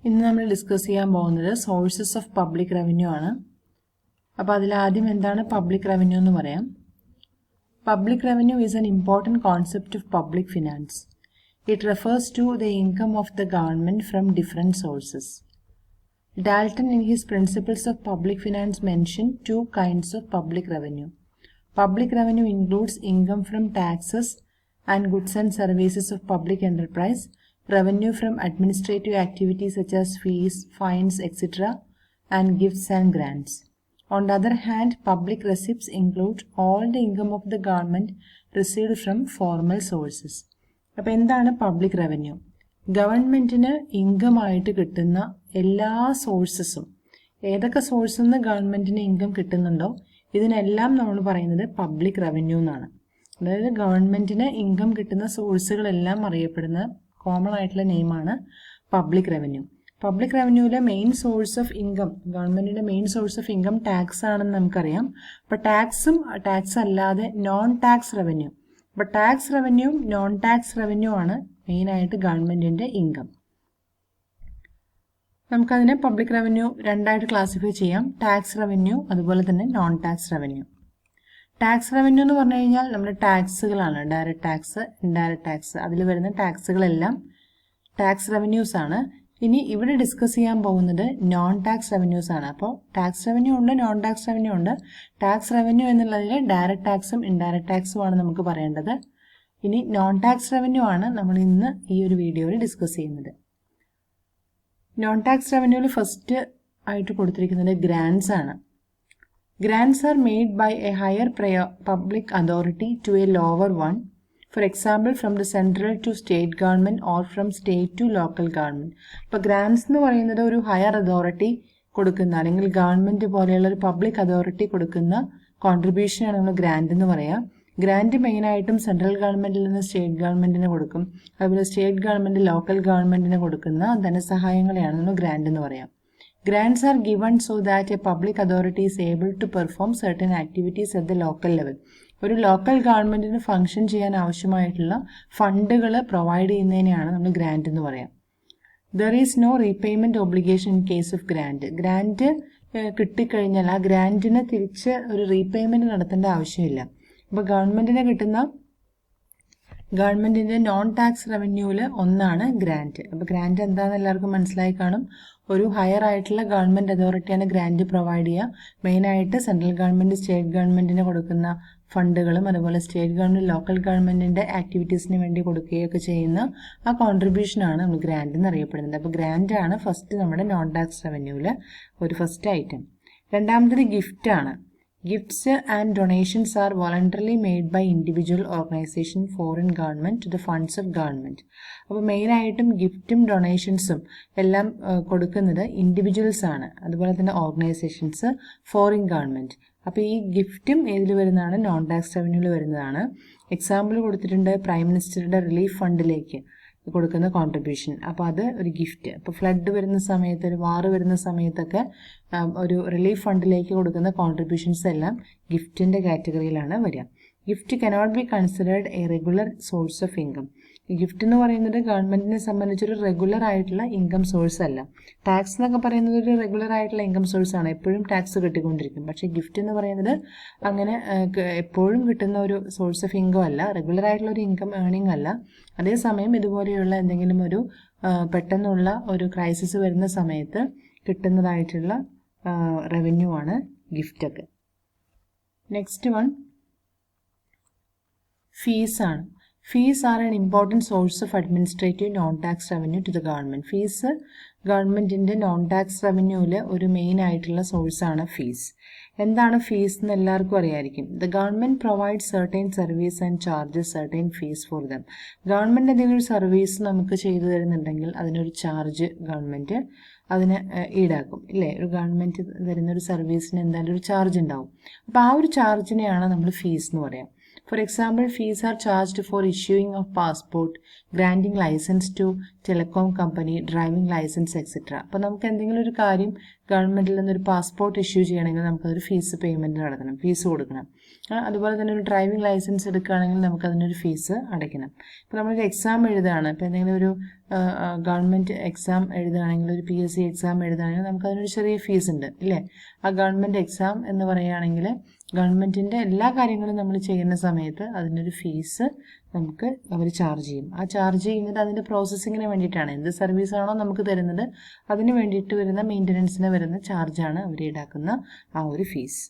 ഇന്ന് നമ്മൾ ഡിസ്കസ് ചെയ്യാൻ പോകുന്നത് സോഴ്സസ് ഓഫ് പബ്ലിക് റവന്യൂ ആണ്. അപ്പോൾ അതിലാദ്യം എന്താണ് പബ്ലിക് റവന്യൂ എന്ന് പറയാം. Public revenue is an important concept of public finance. It refers to the income of the government from different sources. Dalton in his Principles of Public Finance mentioned two kinds of public revenue. Public revenue includes income from taxes and goods and services of public enterprise, revenue from administrative activities such as fees, fines, etc., and gifts and grants. On the other hand, public receipts include all the income of the government received from formal sources. അപ്പോൾ എന്താണ് public revenue? ഗവൺമെൻറ്റിന് income ആയിട്ട് കിട്ടുന്ന എല്ലാ സോഴ്സസും, ഏതൊക്കെ സോഴ്സിൽ നിന്ന് ഗവൺമെൻറ്റിന് ഇൻകം കിട്ടുന്നുണ്ടോ ഇതിനെല്ലാം നമ്മൾ പറയുന്നത് പബ്ലിക് റവന്യൂ എന്നാണ്. അതായത് ഗവൺമെൻറ്റിന് ഇൻകം കിട്ടുന്ന സോഴ്സുകളെല്ലാം അറിയപ്പെടുന്ന കോമൺ ആയിട്ടുള്ള നെയിമാണ് പബ്ലിക് റവന്യൂ. പബ്ലിക് റവന്യൂവിലെ മെയിൻ സോഴ്സ് ഓഫ് ഇൻകം, ഗവൺമെൻറ്റിൻ്റെ main source of income tax ആണെന്ന് നമുക്കറിയാം. അപ്പോൾ ടാക്സ് അല്ലാതെ നോൺ ടാക്സ് റവന്യൂ, അപ്പോൾ ടാക്സ് റവന്യൂവും നോൺ ടാക്സ് റവന്യൂ ആണ് മെയിനായിട്ട് ഗവൺമെൻറ്റിൻ്റെ ഇൻകം. നമുക്കതിനെ പബ്ലിക് റവന്യൂ രണ്ടായിട്ട് ക്ലാസിഫൈ ചെയ്യാം, ടാക്സ് റവന്യൂ അതുപോലെ തന്നെ non tax revenue. Tax revenue എന്ന് പറഞ്ഞു കഴിഞ്ഞാൽ നമ്മുടെ ടാക്സുകളാണ്, ഡയറക്റ്റ് ടാക്സ്, ഇൻഡയറക്റ്റ് ടാക്സ്, അതിൽ വരുന്ന ടാക്സുകളെല്ലാം ടാക്സ് റവന്യൂസ് ആണ്. ഇനി ഇവിടെ ഡിസ്കസ് ചെയ്യാൻ പോകുന്നത് നോൺ ടാക്സ് റവന്യൂസ് ആണ്. അപ്പോൾ ടാക്സ് റവന്യൂ ഉണ്ട്, നോൺ ടാക്സ് റവന്യൂ ഉണ്ട്. ടാക്സ് റവന്യൂ എന്നുള്ളതിൽ ഡയറക്റ്റ് ടാക്സും ഇൻഡയറക്റ്റ് ടാക്സും ആണ് നമുക്ക് പറയേണ്ടത്. ഇനി നോൺ ടാക്സ് റവന്യൂ ആണ് നമ്മൾ ഇന്ന് ഈ ഒരു വീഡിയോയിൽ ഡിസ്കസ് ചെയ്യുന്നത്. നോൺ ടാക്സ് റവന്യൂവിൽ ഫസ്റ്റ് ആയിട്ട് കൊടുത്തിരിക്കുന്നത് ഗ്രാൻസ് ആണ്. Grants are made by a higher public authority to a lower one, for example from the central to state government or from state to local government. ഇപ്പോൾ grants എന്ന് പറയുന്നത് ഒരു higher authority കൊടുക്കുന്ന, അല്ലെങ്കിൽ government പോലെയുള്ള ഒരു public authority കൊടുക്കുന്ന കോൺട്രിബ്യൂഷനാണ് നമ്മൾ ഗ്രാൻഡ് എന്ന് പറയാം. ഗ്രാൻഡ് മെയിനായിട്ടും സെൻട്രൽ ഗവൺമെൻറ്റിൽ നിന്ന് സ്റ്റേറ്റ് ഗവൺമെൻറ്റിന് കൊടുക്കും, അതുപോലെ സ്റ്റേറ്റ് ഗവൺമെൻറ് ലോക്കൽ ഗവൺമെൻറ്റിന് കൊടുക്കുന്ന ധനസഹായങ്ങളെയാണ് നമ്മൾ ഗ്രാൻഡ് എന്ന് പറയാം. Grants are given so that a public authority is able to perform certain activities at the local level. ഒരു ലോക്കൽ ഗവൺമെൻറ്റിന് ഫംഗ്ഷൻ ചെയ്യാൻ ആവശ്യമായിട്ടുള്ള ഫണ്ടുകൾ പ്രൊവൈഡ് ചെയ്യുന്നതിനെയാണ് നമ്മൾ ഗ്രാൻഡ് എന്ന് പറയാം. There is no repayment obligation in case of grant. Grant കിട്ടിക്കഴിഞ്ഞാൽ ആ ഗ്രാൻഡിന് തിരിച്ച് ഒരു റീപേയ്മെൻറ്റ് നടത്തേണ്ട ആവശ്യമില്ല. അപ്പോൾ ഗവൺമെൻറ്റിൻ്റെ നോൺ ടാക്സ് റവന്യൂവിൽ ഒന്നാണ് ഗ്രാൻറ്റ്. അപ്പോൾ ഗ്രാൻറ്റ് എന്താണെന്ന് എല്ലാവർക്കും മനസ്സിലായി കാണും. ഒരു ഹയർ ആയിട്ടുള്ള ഗവൺമെൻറ് അതോറിറ്റിയാണ് ഗ്രാൻറ്റ് പ്രൊവൈഡ് ചെയ്യുക. മെയിനായിട്ട് സെൻട്രൽ ഗവൺമെൻറ് സ്റ്റേറ്റ് ഗവൺമെൻറ്റിന് കൊടുക്കുന്ന ഫണ്ടുകളും അതുപോലെ സ്റ്റേറ്റ് ഗവൺമെൻറ് ലോക്കൽ ഗവൺമെൻറ്റിൻ്റെ ആക്ടിവിറ്റീസിന് വേണ്ടി കൊടുക്കുകയൊക്കെ ചെയ്യുന്ന ആ കോൺട്രിബ്യൂഷനാണ് നമ്മൾ ഗ്രാൻറ്റ് എന്ന് അറിയപ്പെടുന്നത്. അപ്പോൾ ഗ്രാൻറ്റ് ആണ് ഫസ്റ്റ് നമ്മുടെ നോൺ ടാക്സ് റവന്യൂവിൽ ഒരു ഫസ്റ്റ് ഐറ്റം. രണ്ടാമത്തത് ഗിഫ്റ്റ് ആണ്. Gifts and donations are voluntarily made by individual organization, foreign government to the funds of government. അപ്പോൾ മെയിനായിട്ടും ഗിഫ്റ്റും ഡൊണേഷൻസും എല്ലാം കൊടുക്കുന്നത് ഇൻഡിവിജ്വൽസ് ആണ്, അതുപോലെ തന്നെ ഓർഗനൈസേഷൻസ്, ഫോറിൻ ഗവൺമെൻറ്. അപ്പോൾ ഈ ഗിഫ്റ്റും ഏതിൽ വരുന്നതാണ്? നോൺ ടാക്സ് റവന്യൂവിൽ വരുന്നതാണ്. എക്സാമ്പിൾ കൊടുത്തിട്ടുണ്ട് പ്രൈം മിനിസ്റ്ററുടെ റിലീഫ് ഫണ്ടിലേക്ക് കൊടുക്കുന്ന കോൺട്രിബ്യൂഷൻ. അപ്പോൾ അത് ഒരു ഗിഫ്റ്റ്. അപ്പോൾ ഫ്ലഡ് വരുന്ന സമയത്ത്, ഒരു വാർ വരുന്ന സമയത്തൊക്കെ ഒരു റിലീഫ് ഫണ്ടിലേക്ക് കൊടുക്കുന്ന കോൺട്രിബ്യൂഷൻസ് എല്ലാം ഗിഫ്റ്റിൻ്റെ കാറ്റഗറിയിലാണ് വരിക. Gift cannot be considered A regular source of income. Gift എന്ന് പറയുന്നത് ഗവൺമെൻറ്റിനെ സംബന്ധിച്ചൊരു റെഗുലർ ആയിട്ടുള്ള ഇൻകം സോഴ്സ് അല്ല. ടാക്സ് എന്നൊക്കെ പറയുന്നത് ഒരു റെഗുലർ ആയിട്ടുള്ള ഇൻകം സോഴ്സ് ആണ്, എപ്പോഴും ടാക്സ് കിട്ടിക്കൊണ്ടിരിക്കും. പക്ഷേ ഗിഫ്റ്റ് എന്ന് പറയുന്നത് അങ്ങനെ എപ്പോഴും കിട്ടുന്ന ഒരു സോഴ്സ് ഓഫ് ഇൻകം അല്ല, റെഗുലർ ആയിട്ടുള്ള ഒരു ഇൻകം ഏണിംഗ് അല്ല. അതേസമയം ഇതുപോലെയുള്ള എന്തെങ്കിലും ഒരു പെട്ടെന്നുള്ള ഒരു ക്രൈസിസ് വരുന്ന സമയത്ത് കിട്ടുന്നതായിട്ടുള്ള റവന്യൂ ആണ് ഗിഫ്റ്റൊക്കെ. നെക്സ്റ്റ് വൺ ഫീസ് ആണ്. Fees are an important source of administrative non-tax revenue to the government. Fees ഗവൺമെൻറ്റിൻ്റെ നോൺ ടാക്സ് റവന്യൂവിൽ ഒരു മെയിൻ ആയിട്ടുള്ള സോഴ്സാണ് ഫീസ്. എന്താണ് ഫീസ് എന്ന് എല്ലാവർക്കും അറിയായിരിക്കും. The government provide certain service and charges certain fees for them. Government എന്തെങ്കിലും ഒരു സർവീസ് നമുക്ക് ചെയ്തു തരുന്നുണ്ടെങ്കിൽ അതിനൊരു ചാർജ് ഗവൺമെൻറ് അതിന് ഈടാക്കും, ഇല്ലേ? ഒരു ഗവൺമെൻറ് തരുന്നൊരു സർവീസിന് എന്തായാലും ഒരു ചാർജ് ഉണ്ടാവും. അപ്പോൾ ആ ഒരു ചാർജിനെയാണ് നമ്മൾ ഫീസ് എന്ന് പറയാം. For example, fees are charged for issuing of passport, granting license to telecom company, driving license, etc. അപ്പോൾ നമുക്ക് എന്തെങ്കിലും ഒരു കാര്യം ഗവൺമെൻറ്റിൽ നിന്നൊരു പാസ്പോർട്ട് ഇഷ്യൂ ചെയ്യണമെങ്കിൽ നമുക്കതൊരു ഫീസ് പേയ്മെൻറ്റ് നടത്തണം, ഫീസ് കൊടുക്കണം. അതുപോലെ തന്നെ ഒരു ഡ്രൈവിംഗ് ലൈസൻസ് എടുക്കുകയാണെങ്കിൽ നമുക്കതിനൊരു ഫീസ് അടയ്ക്കണം. ഇപ്പോൾ നമ്മളൊരു എക്സാം എഴുതുകയാണ്, ഇപ്പോൾ എന്തെങ്കിലും ഒരു ഗവൺമെൻറ് എക്സാം എഴുതുകയാണെങ്കിൽ, ഒരു PSC എക്സാം എഴുതുകയാണെങ്കിൽ നമുക്കതിനൊരു ചെറിയ ഫീസ് ഉണ്ട് ഇല്ലേ? ആ ഗവൺമെൻറ് എക്സാം എന്ന് പറയുകയാണെങ്കിൽ ഗവൺമെൻറ്റിൻ്റെ എല്ലാ കാര്യങ്ങളും നമ്മൾ ചെയ്യുന്ന സമയത്ത് അതിനൊരു ഫീസ് നമുക്ക് അവർ ചാർജ് ചെയ്യും. ആ ചാർജ് ചെയ്യുന്നത് അതിൻ്റെ പ്രോസസ്സിങ്ങിന് വേണ്ടിയിട്ടാണ്. എന്ത് സർവീസാണോ നമുക്ക് തരുന്നത് അതിന് വേണ്ടിയിട്ട് വരുന്ന മെയിൻ്റനൻസിന് വരുന്ന ചാർജാണ് അവർ ഈടാക്കുന്ന ആ ഒരു fees.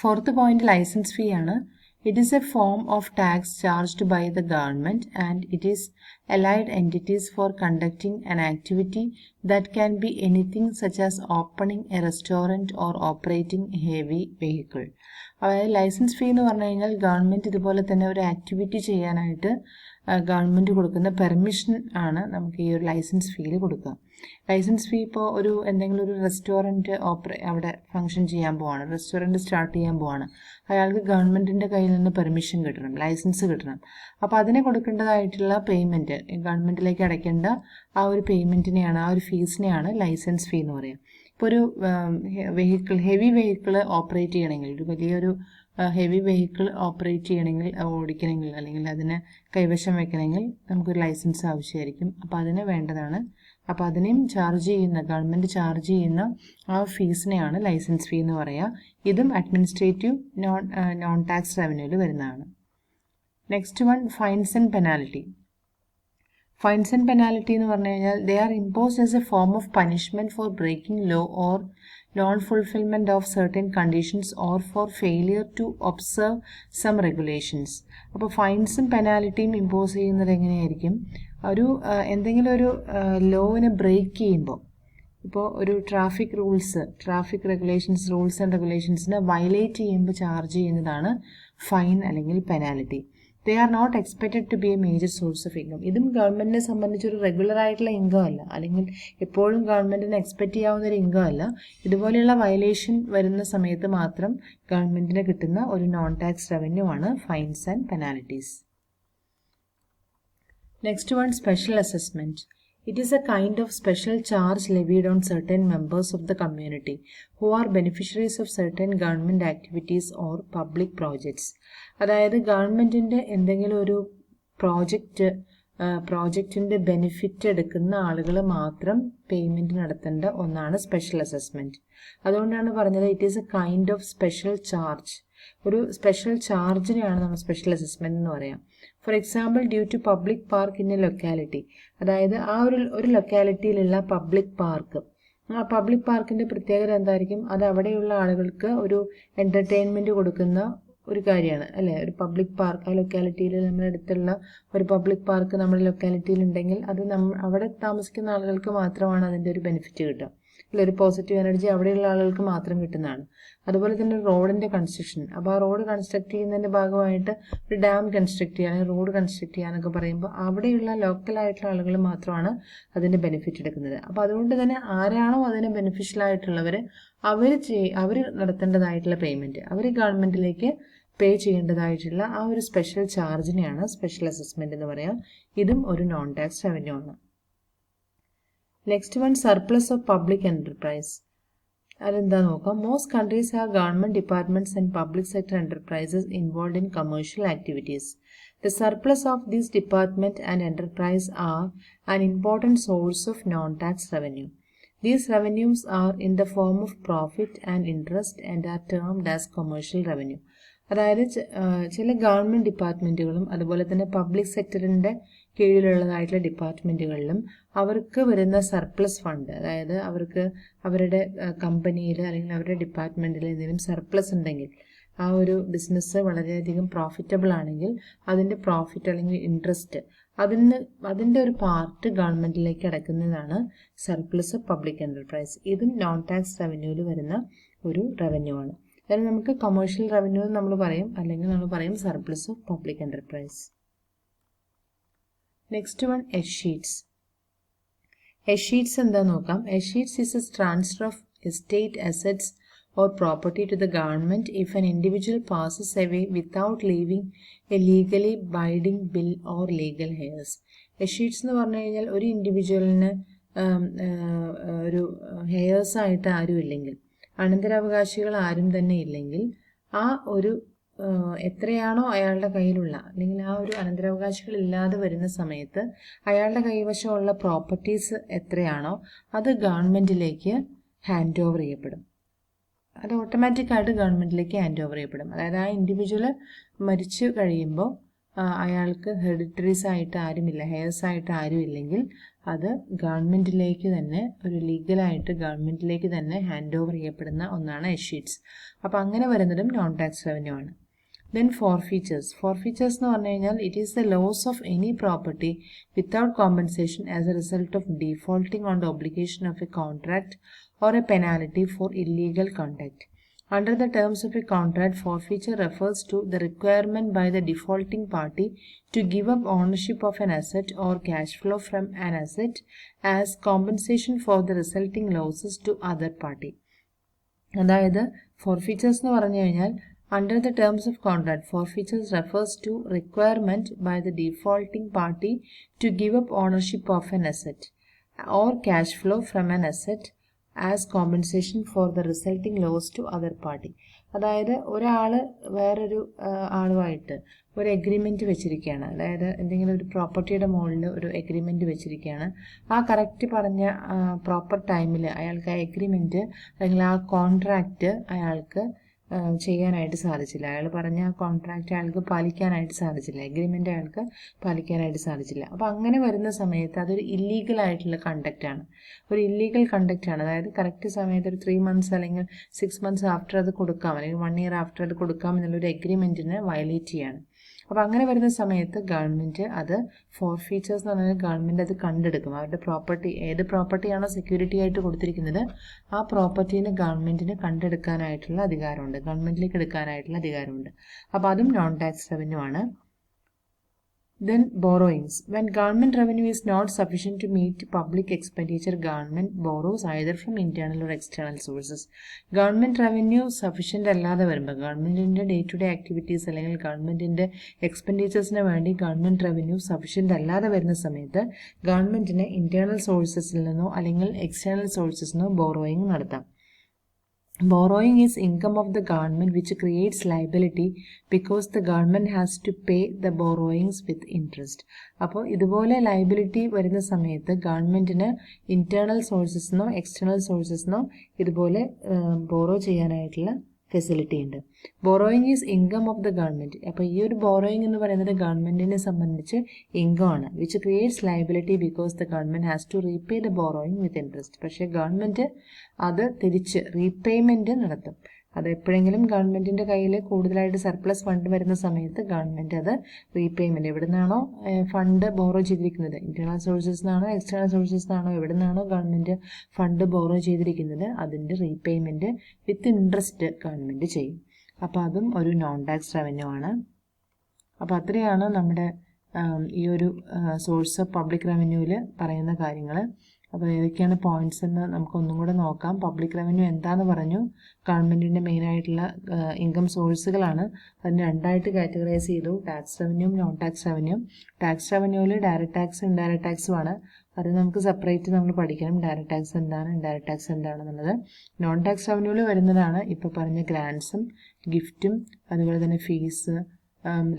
Fourth point licence fee ആണ്. It is a form of tax charged by the government and it is allied entities for conducting an activity that can be anything such as opening a restaurant or operating a heavy vehicle. അതായത് licence fee എന്ന് പറഞ്ഞു കഴിഞ്ഞാൽ government ഇതുപോലെ തന്നെ ഒരു activity ചെയ്യാനായിട്ട് government കൊടുക്കുന്ന permission ആണ് നമുക്ക് ഈ ഒരു ലൈസൻസ് ഫീയിൽ കൊടുക്കുക. ലൈസൻസ് ഫീ ഇപ്പോൾ എന്തെങ്കിലും ഒരു റെസ്റ്റോറൻറ്റ് അവിടെ ഫംഗ്ഷൻ ചെയ്യാൻ പോവാണ്, റെസ്റ്റോറൻറ്റ് സ്റ്റാർട്ട് ചെയ്യാൻ പോവാണ്, അയാൾക്ക് ഗവൺമെൻറ്റിൻ്റെ കയ്യിൽ നിന്ന് പെർമിഷൻ കിട്ടണം, ലൈസൻസ് കിട്ടണം. അപ്പോൾ അതിന് കൊടുക്കേണ്ടതായിട്ടുള്ള പേയ്മെൻറ്റ്, ഗവൺമെൻറ്റിലേക്ക് അടയ്ക്കേണ്ട ആ ഒരു പേയ്മെൻറ്റിനെയാണ്, ആ ഒരു ഫീസിനെയാണ് ലൈസൻസ് ഫീ എന്ന് പറയുക. ഇപ്പോൾ ഒരു ഹെവി വെഹിക്കിൾ ഓപ്പറേറ്റ് ചെയ്യണമെങ്കിൽ, ഒരു വലിയൊരു ഹെവി വെഹിക്കിൾ ഓപ്പറേറ്റ് ചെയ്യണമെങ്കിൽ, ഓടിക്കണമെങ്കിൽ അല്ലെങ്കിൽ അതിനെ കൈവശം വയ്ക്കണമെങ്കിൽ നമുക്കൊരു ലൈസൻസ് ആവശ്യമായിരിക്കും. അപ്പോൾ അതിന് വേണ്ടതാണ്. അപ്പോൾ അതിനെയും ചാർജ് ചെയ്യുന്ന, ഗവൺമെൻറ് ചാർജ് ചെയ്യുന്ന ആ ഫീസിനെയാണ് ലൈസൻസ് ഫീ എന്ന് പറയുക. ഇതും അഡ്മിനിസ്ട്രേറ്റീവ് നോൺ ടാക്സ് റവന്യൂവിൽ വരുന്നതാണ്. Next one, fines and penalty. Fines and penalty എന്ന് പറഞ്ഞു കഴിഞ്ഞാൽ they are imposed as a form of punishment for breaking law or non fulfilment of certain conditions or for failure to observe some regulations. അപ്പോൾ ഫൈൻസും പെനാൽറ്റിയും impose ചെയ്യുന്നത് എങ്ങനെയായിരിക്കും? എന്തെങ്കിലും ഒരു ലോവിനെ break ചെയ്യുമ്പോൾ, ഇപ്പോൾ ഒരു ട്രാഫിക് റൂൾസ് ആൻഡ് റെഗുലേഷൻസിനെ വയലേറ്റ് ചെയ്യുമ്പോൾ ചാർജ് ചെയ്യുന്നതാണ് ഫൈൻ അല്ലെങ്കിൽ penalty. They are not expected to be a major source of income. ഇതും ഗവൺമെൻറ്റിനെ സംബന്ധിച്ച് ഒരു റെഗുലർ ആയിട്ടുള്ള ഇൻകം അല്ല, അല്ലെങ്കിൽ എപ്പോഴും ഗവൺമെൻറ്റിന് എക്സ്പെക്റ്റ് ചെയ്യാവുന്ന ഒരു ഇൻകം അല്ല. ഇതുപോലെയുള്ള വയലേഷൻ വരുന്ന സമയത്ത് മാത്രം ഗവൺമെൻറ്റിന് കിട്ടുന്ന ഒരു നോൺ ടാക്സ് റവന്യൂ ആണ് finds and penalties. Next one, special assessment. It is a kind of special charge levied on certain members of the community who are beneficiaries of certain government activities or public projects. അതായത് ഗവൺമെൻറ്റിൻ്റെ എന്തെങ്കിലും ഒരു പ്രോജക്റ്റിൻ്റെ benefit എടുക്കുന്ന ആളുകൾ മാത്രം payment നടത്തേണ്ട ഒന്നാണ് special assessment. അതുകൊണ്ടാണ് പറഞ്ഞത് it is a kind of special charge. ഒരു സ്പെഷ്യൽ ചാർജിനെയാണ് നമ്മൾ സ്പെഷ്യൽ അസസ്മെൻറ്റ് എന്ന് പറയാം. For example, due to public park in a locality. അതായത് ആ ഒരു ലൊക്കാലിറ്റിയിലുള്ള പബ്ലിക് പാർക്ക്, ആ പബ്ലിക് പാർക്കിൻ്റെ പ്രത്യേകത എന്തായിരിക്കും? അത് അവിടെയുള്ള ആളുകൾക്ക് ഒരു എൻ്റർടൈൻമെൻറ്റ് കൊടുക്കുന്ന ഒരു കാര്യമാണ് അല്ലേ? ഒരു പബ്ലിക് പാർക്ക് ആ ലൊക്കാലിറ്റിയിൽ, നമ്മുടെ അടുത്തുള്ള ഒരു പബ്ലിക് പാർക്ക് നമ്മുടെ ലൊക്കാലിറ്റിയിൽ ഉണ്ടെങ്കിൽ അത് അവിടെ താമസിക്കുന്ന ആളുകൾക്ക് മാത്രമാണ് അതിൻ്റെ ഒരു ബെനിഫിറ്റ് കിട്ടുക. അല്ല, ഒരു പോസിറ്റീവ് എനർജി അവിടെയുള്ള ആളുകൾക്ക് മാത്രം കിട്ടുന്നതാണ്. അതുപോലെ തന്നെ റോഡിൻ്റെ കൺസ്ട്രക്ഷൻ, അപ്പോൾ ആ റോഡ് കൺസ്ട്രക്ട് ചെയ്യുന്നതിൻ്റെ ഭാഗമായിട്ട് ഒരു ഡാം കൺസ്ട്രക്ട് ചെയ്യുക അല്ലെങ്കിൽ റോഡ് കൺസ്ട്രക്ട് ചെയ്യാന്നൊക്കെ പറയുമ്പോൾ അവിടെയുള്ള ലോക്കലായിട്ടുള്ള ആളുകൾ മാത്രമാണ് അതിൻ്റെ ബെനിഫിറ്റ് എടുക്കുന്നത്. അപ്പോൾ അതുകൊണ്ട് തന്നെ ആരാണോ അതിന് ബെനിഫിഷ്യൽ ആയിട്ടുള്ളവർ അവർ നടത്തേണ്ടതായിട്ടുള്ള പേയ്മെൻറ്റ്, അവർ ഗവൺമെൻറ്റിലേക്ക് പേ ചെയ്യേണ്ടതായിട്ടുള്ള ആ ഒരു സ്പെഷ്യൽ ചാർജിനെയാണ് സ്പെഷ്യൽ അസസ്മെൻറ്റ് എന്ന് പറയാം. ഇതും ഒരു നോൺ ടാക്സ് റവന്യൂ ആണ്. Next one, surplus of public enterprise. അതെന്താ നോക്കാം. Most countries have government departments and public sector enterprises involve in commercial activities. The surplus of these department and enterprise are an important source of non-tax revenue. These revenues are in the form of profit and interest and are termed as commercial revenue. അതായത് ചില government ഡിപ്പാർട്ട്മെൻറ്റുകളും അതുപോലെ തന്നെ public സെക്ടറിൻ്റെ കീഴിലുള്ളതായിട്ടുള്ള ഡിപ്പാർട്ട്മെൻറ്റുകളിലും അവർക്ക് വരുന്ന surplus fund, അതായത് അവർക്ക് അവരുടെ കമ്പനിയിൽ അല്ലെങ്കിൽ അവരുടെ ഡിപ്പാർട്ട്മെൻറ്റിൽ എന്തെങ്കിലും സർപ്ലസ് ഉണ്ടെങ്കിൽ, ആ ഒരു ബിസിനസ് വളരെയധികം പ്രോഫിറ്റബിൾ ആണെങ്കിൽ അതിൻ്റെ പ്രോഫിറ്റ് അല്ലെങ്കിൽ ഇൻട്രസ്റ്റ് അതിൻ്റെ ഒരു പാർട്ട് ഗവൺമെൻറ്റിലേക്ക് അടക്കുന്നതാണ് സർപ്ലസ് ഓഫ് പബ്ലിക് എൻ്റർപ്രൈസ്. ഇതും നോൺ ടാക്സ് റവന്യൂവിൽ വരുന്ന ഒരു റവന്യൂ ആണ്. അതായത് നമുക്ക് കൊമേഴ്ഷ്യൽ റവന്യൂ നമ്മൾ പറയും, അല്ലെങ്കിൽ നമ്മൾ പറയും surplus of public enterprise. Next one, escheats. Escheats എന്താ നോക്കാം. Escheats is a transfer of estate assets or property to the government if an individual passes away without leaving a legally binding will or legal heirs. എഷീറ്റ്സ് എന്ന് പറഞ്ഞു കഴിഞ്ഞാൽ ഒരു ഇൻഡിവിജ്വലിന് ഒരു heirs ആയിട്ട് ആരും ഇല്ലെങ്കിൽ, അനന്തരാവകാശികൾ ആരും തന്നെ ഇല്ലെങ്കിൽ, ആ ഒരു എത്രയാണോ അയാളുടെ കയ്യിലുള്ള അല്ലെങ്കിൽ ആ ഒരു അനന്തരാവകാശികൾ ഇല്ലാതെ വരുന്ന സമയത്ത് അയാളുടെ കൈവശമുള്ള പ്രോപ്പർട്ടീസ് എത്രയാണോ അത് ഗവൺമെൻറ്റിലേക്ക് ഹാൻഡ് ഓവർ ചെയ്യപ്പെടും. അത് ഓട്ടോമാറ്റിക്കായിട്ട് ഗവൺമെൻറ്റിലേക്ക് ഹാൻഡ് ഓവർ ചെയ്യപ്പെടും. അതായത് ആ ഇൻഡിവിജ്വൽ മരിച്ചു കഴിയുമ്പോൾ അയാൾക്ക് ഹെറിഡിറ്ററീസ് ആയിട്ട് ആരുമില്ല, ഹെയർസ് ആയിട്ട് ആരും ഇല്ലെങ്കിൽ അത് ഗവൺമെൻറ്റിലേക്ക് തന്നെ, ഒരു ലീഗലായിട്ട് ഗവൺമെൻറ്റിലേക്ക് തന്നെ ഹാൻഡ് ഓവർ ചെയ്യപ്പെടുന്ന ഒന്നാണ് എഷീറ്റ്സ്. അപ്പോൾ അങ്ങനെ വരുന്നതും നോൺ ടാക്സ് റവന്യൂ ആണ്. Then forfeitures. ഫോർഫീച്ചേഴ്സ് എന്ന് പറഞ്ഞു കഴിഞ്ഞാൽ it is the loss of any property without compensation as a result of defaulting on the obligation of a contract or a penalty for illegal conduct. Under the terms of a contract, forfeiture refers to the requirement by the defaulting party to give up ownership of an asset or cash flow from an asset as compensation for the resulting losses to other party. അതായത് forfeitures എന്ന് പറഞ്ഞു കഴിഞ്ഞാൽ under the terms of contract, forfeitures refers to requirement by the defaulting party to give up ownership of an asset or cash flow from an asset as compensation for the resulting loss to other party. അതായത് ഒരാൾ വേറൊരു ആളുമായിട്ട് ഒരു agreement വെച്ചിരിക്കുകയാണ്, അതായത് എന്തെങ്കിലും ഒരു പ്രോപ്പർട്ടിയുടെ മുകളിൽ ഒരു എഗ്രിമെൻറ്റ് വെച്ചിരിക്കുകയാണ്. ആ കറക്റ്റ് പറഞ്ഞ പ്രോപ്പർ ടൈമിൽ അയാൾക്ക് ആ എഗ്രിമെൻറ്റ് അല്ലെങ്കിൽ ആ കോൺട്രാക്റ്റ് അയാൾക്ക് ചെയ്യാനായിട്ട് സാധിച്ചില്ല. അയാൾ പറഞ്ഞ ആ കോൺട്രാക്റ്റ് അയാൾക്ക് പാലിക്കാനായിട്ട് സാധിച്ചില്ല, എഗ്രിമെൻ്റ് അയാൾക്ക് പാലിക്കാനായിട്ട് സാധിച്ചില്ല. അപ്പോൾ അങ്ങനെ വരുന്ന സമയത്ത് അതൊരു ഇല്ലീഗലായിട്ടുള്ള കണ്ടക്റ്റാണ്, ഒരു ഇല്ലീഗൽ കണ്ടക്റ്റാണ്. അതായത് കറക്റ്റ് സമയത്ത് ഒരു 3 months അല്ലെങ്കിൽ 6 months ആഫ്റ്റർ അത് കൊടുക്കാം, അല്ലെങ്കിൽ 1 year ആഫ്റ്റർ അത് കൊടുക്കാം എന്നുള്ളൊരു എഗ്രിമെൻറ്റിനെ വയലേറ്റ് ചെയ്യാണ്. അപ്പോൾ അങ്ങനെ വരുന്ന സമയത്ത് ഗവൺമെൻറ് അത് ഫോർഫീച്ചേഴ്സ് എന്ന് പറഞ്ഞാൽ ഗവൺമെൻറ് അത് കണ്ടെടുക്കും. അവരുടെ പ്രോപ്പർട്ടി, ഏത് പ്രോപ്പർട്ടിയാണോ സെക്യൂരിറ്റി ആയിട്ട് കൊടുത്തിരിക്കുന്നത് ആ പ്രോപ്പർട്ടീനെ ഗവൺമെൻറ്റിന് കണ്ടെടുക്കാനായിട്ടുള്ള അധികാരമുണ്ട്, ഗവൺമെൻറ്റിലേക്ക് എടുക്കാനായിട്ടുള്ള അധികാരമുണ്ട്. അപ്പോൾ അതും നോൺ ടാക്സ് റവന്യൂ ആണ്. Then borrowings. When government revenue is not sufficient to meet public expenditure, government borrows either from internal or external sources. Government revenue sufficient അല്ലാതെ വരുമ്പോൾ, ഗവൺമെൻറ്റിൻ്റെ ഡേ ടു ഡേ ആക്ടിവിറ്റീസ് അല്ലെങ്കിൽ ഗവൺമെൻറ്റിൻ്റെ എക്സ്പെൻഡിച്ചേഴ്സിന് വേണ്ടി ഗവൺമെൻറ് റവന്യൂ സഫിഷ്യൻ്റ് അല്ലാതെ വരുന്ന സമയത്ത് ഗവൺമെൻറ്റിന് ഇൻറ്റേർണൽ സോഴ്സസിൽ നിന്നോ അല്ലെങ്കിൽ എക്സ്റ്റേണൽ സോഴ്സസിൽ നിന്നോ ബോറോയിങ് നടത്താം. Borrowing is income of the government which creates liability because the government has to pay the borrowings with interest. അപ്പോൾ ഇതുപോലെ ലയബിലിറ്റി വരുന്ന സമയത്ത് ഗവൺമെൻറ്റിന് ഇൻറ്റേർണൽ സോഴ്സസിനോ എക്സ്റ്റേണൽ സോഴ്സസിനോ ഇതുപോലെ ബോറോ ചെയ്യാനായിട്ടുള്ള ഫെസിലിറ്റി ഉണ്ട്. Borrowing is income of the government. അപ്പോൾ ഈ ഒരു ബോറോയിങ് എന്ന് പറയുന്നത് ഗവൺമെൻറ്റിനെ സംബന്ധിച്ച് ഇൻകം ആണ്, which creates liability because the government has to repay the borrowing with interest. പക്ഷേ ഗവൺമെൻറ് അത് തിരിച്ച് റീപേയ്മെൻറ്റ് നടത്തും. അത് എപ്പോഴെങ്കിലും ഗവൺമെൻറ്റിൻ്റെ കയ്യിൽ കൂടുതലായിട്ട് സർപ്ലസ് ഫണ്ട് വരുന്ന സമയത്ത് ഗവൺമെൻറ് അത് റീപേയ്മെൻറ്റ്, എവിടെ നിന്നാണോ ഫണ്ട് ബോറോ ചെയ്തിരിക്കുന്നത്, ഇൻറ്റേർണൽ സോഴ്സസ് നിന്നാണോ എക്സ്റ്റേണൽ സോഴ്സസ് നിന്നാണോ എവിടെ നിന്നാണോ ഗവൺമെൻറ് ഫണ്ട് ബോറോ ചെയ്തിരിക്കുന്നത് അതിൻ്റെ റീപേയ്മെൻറ്റ് വിത്ത് ഇൻട്രസ്റ്റ് ഗവൺമെൻറ് ചെയ്യും. അപ്പോൾ അതും ഒരു നോൺ ടാക്സ് റവന്യൂ ആണ്. അപ്പോൾ അത്രയാണ് നമ്മുടെ ഈ ഒരു സോഴ്സ് ഓഫ് പബ്ലിക് റവന്യൂവിൽ പറയുന്ന കാര്യങ്ങൾ. അപ്പോൾ ഏതൊക്കെയാണ് പോയിന്റ്സ് എന്ന് നമുക്കൊന്നും കൂടെ നോക്കാം. പബ്ലിക് റവന്യൂ എന്താണെന്ന് പറഞ്ഞു, ഗവൺമെൻറ്റിൻ്റെ മെയിനായിട്ടുള്ള ഇൻകം സോഴ്സുകളാണ്. അതിന് 2ആയിട്ട് കാറ്റഗറൈസ് ചെയ്തു, ടാക്സ് റവന്യൂവും നോൺ ടാക്സ് റവന്യൂവും. ടാക്സ് റവന്യൂവിൽ ഡയറക്റ്റ് ടാക്സ് ഇൻഡയറക്റ്റ് ടാക്സുമാണ്, അത് നമുക്ക് സെപ്പറേറ്റ് നമ്മൾ പഠിക്കണം. ഡയറക്റ്റ് ടാക്സ് എന്താണ്, ഇൻഡയറക്റ്റ് ടാക്സ് എന്താണെന്നുള്ളത്. നോൺ ടാക്സ് റവന്യൂവിൽ വരുന്നതാണ് ഇപ്പോൾ പറഞ്ഞ ഗ്രാൻസും ഗിഫ്റ്റും, അതുപോലെ തന്നെ fees,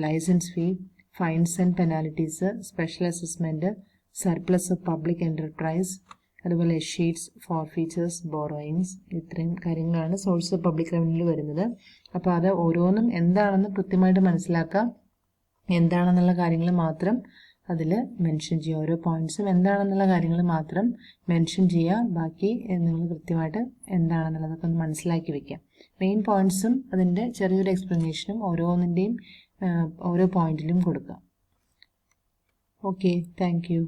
licence fee, fines and penalties, special assessment, surplus of public enterprise, അതുപോലെ ഷീറ്റ്സ്, ഫോർഫീച്ചേഴ്സ്, ബോറോയിങ്സ്. ഇത്രയും കാര്യങ്ങളാണ് സോഴ്സ് ഓഫ് പബ്ലിക് റവന്യൂവിൽ വരുന്നത്. അപ്പോൾ അത് ഓരോന്നും എന്താണെന്ന് കൃത്യമായിട്ട് മനസ്സിലാക്കാം, എന്താണെന്നുള്ള കാര്യങ്ങൾ മാത്രം അതിൽ മെൻഷൻ ചെയ്യുക. ഓരോ പോയിന്റ്സും എന്താണെന്നുള്ള കാര്യങ്ങൾ മാത്രം മെൻഷൻ ചെയ്യുക, ബാക്കി നിങ്ങൾ കൃത്യമായിട്ട് എന്താണെന്നുള്ളതൊക്കെ ഒന്ന് മനസ്സിലാക്കി വെക്കാം. മെയിൻ പോയിന്റ്സും അതിൻ്റെ ചെറിയൊരു എക്സ്പ്ലനേഷനും ഓരോന്നിൻ്റെയും ഓരോ പോയിന്റിലും കൊടുക്കുക. Okay, thank you.